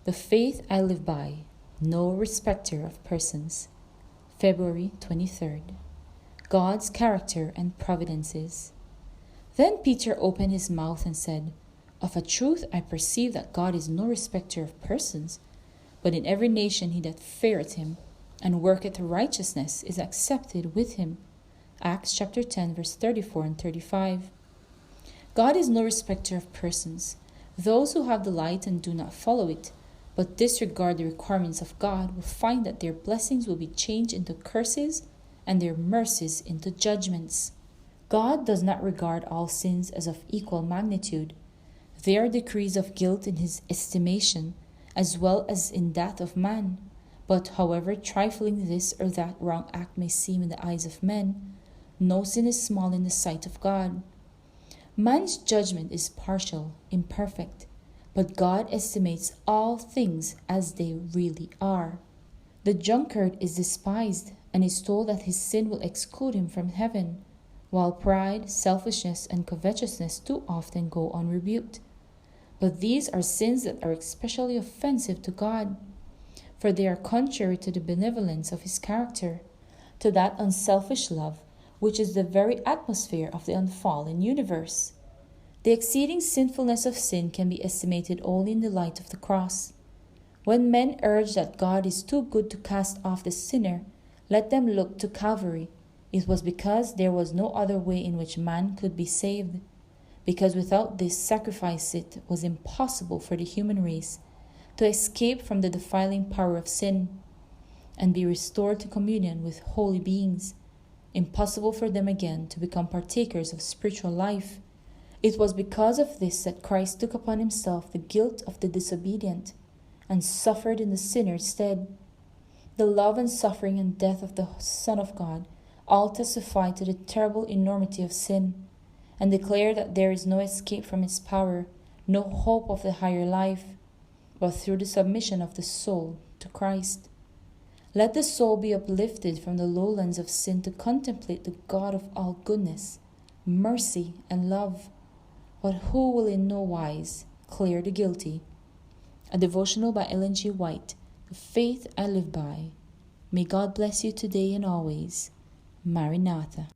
The faith I live by, no respecter of persons. February 23rd. God's character and providences. Then Peter opened his mouth and said, Of a truth I perceive that God is no respecter of persons, but in every nation he that feareth him, and worketh righteousness, is accepted with him. Acts chapter 10, verse 34 and 35. God is no respecter of persons. Those who have the light and do not follow it, but disregard the requirements of God, will find that their blessings will be changed into curses and their mercies into judgments. God does not regard all sins as of equal magnitude. There are degrees of guilt in his estimation, as well as in that of man. But however trifling this or that wrong act may seem in the eyes of men, no sin is small in the sight of God. Man's judgment is partial, imperfect, but God estimates all things as they really are. The drunkard is despised and is told that his sin will exclude him from heaven, while pride, selfishness, and covetousness too often go unrebuked. But these are sins that are especially offensive to God, for they are contrary to the benevolence of his character, to that unselfish love which is the very atmosphere of the unfallen universe. The exceeding sinfulness of sin can be estimated only in the light of the cross. When men urge that God is too good to cast off the sinner, let them look to Calvary. It was because there was no other way in which man could be saved. Because without this sacrifice it was impossible for the human race to escape from the defiling power of sin and be restored to communion with holy beings. Impossible for them again to become partakers of spiritual life. It was because of this that Christ took upon himself the guilt of the disobedient and suffered in the sinner's stead. The love and suffering and death of the Son of God all testify to the terrible enormity of sin, and declare that there is no escape from its power, no hope of the higher life, but through the submission of the soul to Christ. Let the soul be uplifted from the lowlands of sin to contemplate the God of all goodness, mercy, and love. But who will in no wise clear the guilty? A devotional by Ellen G. White, The Faith I Live By. May God bless you today and always. Maranatha.